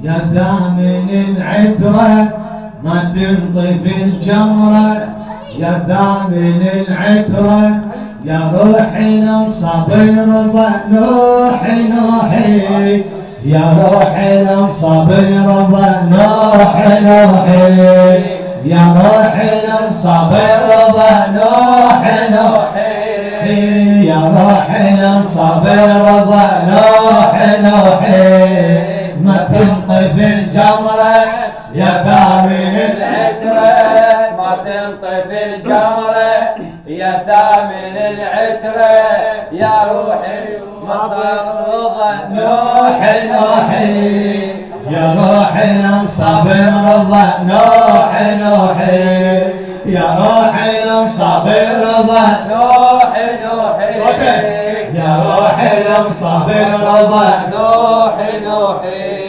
يا ثامن العترة ما تنطفي الجمرة، يا ثامن العترة يا روحي لمصاب الرضا نوحي نوحي، يا روحي لمصاب الرضا نوحي نوحي، يا روحي لمصاب الرضا نوحي نوحي، يا روحي لمصاب الرضا نوحي نوحي، ما تنطفي الجمرة يا ثامن العترة، ما تنطفي الجمرة يا ثامن العترة، يا روحي مصاب الرضا نوحي نوحي، يا روحي لمصاب الرضا نوحي نوحي، يا روحي لمصاب الرضا نوحي نوحي، يا روحي لمصاب الرضا نوحي نوحي.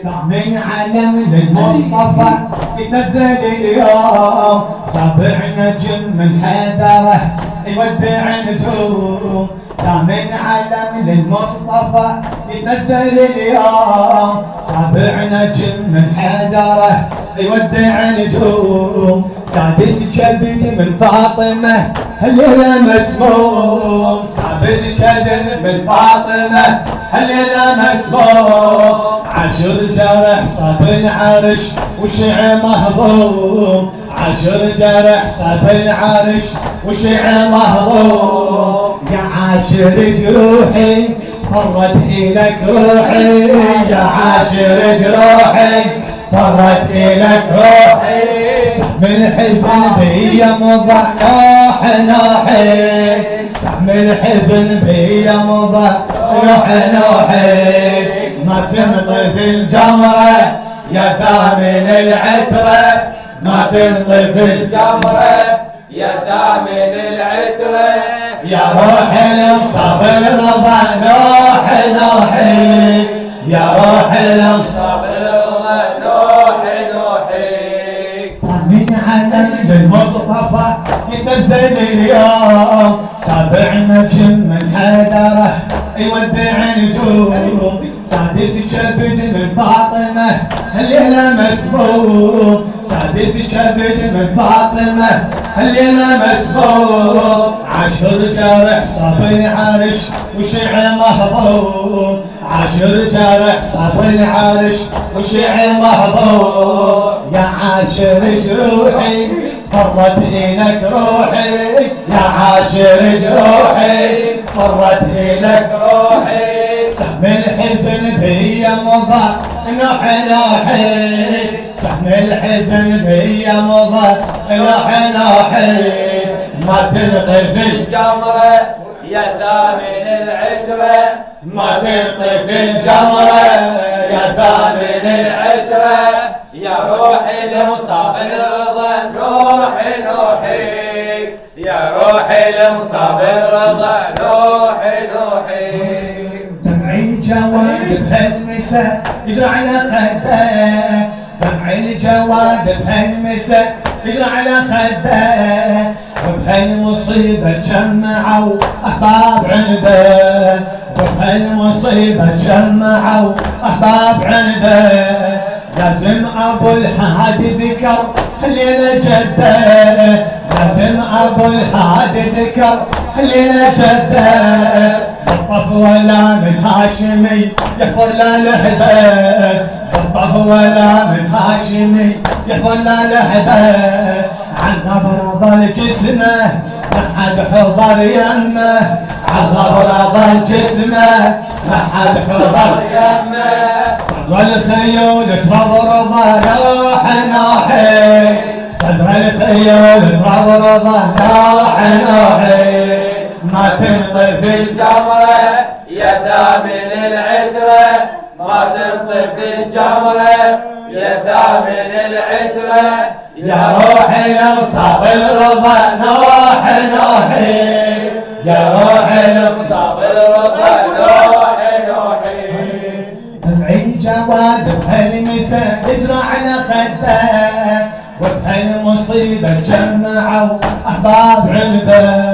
ثامن علم للمصطفى ينزل اليوم، سابع نجم من حيدره يودع نجوم، ثامن علم للمصطفى ينزل اليوم، سابع نجم من حيدره يودع نجوم، سادس كبد من فاطمه هالليله مسموم، سادس كبد من فاطمه هالليله مسموم، عشر جرح صاب العرش وشع مهضوم، عشر جرح صاب العرش وشع مهضوم، يا عاشر جروحي فرت إلك روحي، يا عاشر جروحي فرت إلك روحي، سهم الحزن بي مضى نوحي نوحي، سهم الحزن بي مضى نوحي نوحي، ما تنطفي الجمرة يا ثامن العترة، ما تنطفي الجمرة يا ثامن العترة، يا روحي لمصاب الرضا نوحي نوحي، يا روحي مصاب الرضا نوحي نوحي. ثامن علم للمصطفى ينزل اليوم، سابع نجم من حيدره يودع نجوم، سادس كبد من فاطمه هالليله مسموم، سادس كبد من فاطمه هالليله مسموم، عشر جرح صاب العرش وشع مهضوم، عشر جرح صاب العرش وشع مهضوم، يا عاشر جروحي فرت إلك روحي، يا عاشر جروحي فرت إلك روحي، سهم الحزن بي مضى نوحي نوحي، سهم الحزن بي مضى نوحي نوحي، ما تنطفي الجمرة يا ثامن العترة، ما تنطفي الجمرة يا ثامن العترة، يا روحي لمصاب الرضا نوحي نوحي، يا روحي لمصاب الرضا نوحي نوحي. دمعي الجواد بهالمسا يجرى على خده، دمعي الجواد بهالمسا يجرى على خده، وبهالمصيبة جمعوا أحباب عنده، وبهالمصيبة جمعوا أحباب عنده، لازم أبو الحادي ذكر الليلة جده، لازم أبو الحادي ذكر الليلة جده، بالطف ولا من هاشمي يحضر لا لحده، بالطف ولا من هاشمي يحضر لا لحده، عن غبر ظل جسمه لحد حضر يمه، عن غبر ظل جسمه لحد حضر يمه، صدر الخيول ترضرض نوحي نوحي، صدر الخيول ترضرض نوحي نوحي، ما تنطفي الجمرة يا ثامن العترة، ما تنطفي الجمرة يا ثامن العترة، يا روحي لمصاب الرضا نوحي نوحي، يا روحي لمصاب الرضا نوحي نوحي. دمعي جواد بهالمسا يجرى على خده، وبهالمصيبة جمعوا أحباب عنده،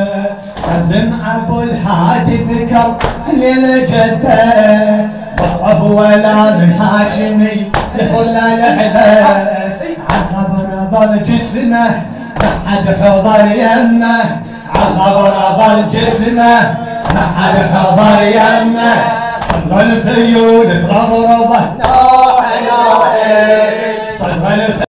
لازم أبو الحادي ذكر الليلة جده، وقف ولا من هاشمي ولا لحبه عالقبر ظل جسمه ما حد حضر يمه عالقبر ظل جسمه ما حد حضر يمه صدر الخيول ترضرضه نوحي نوحي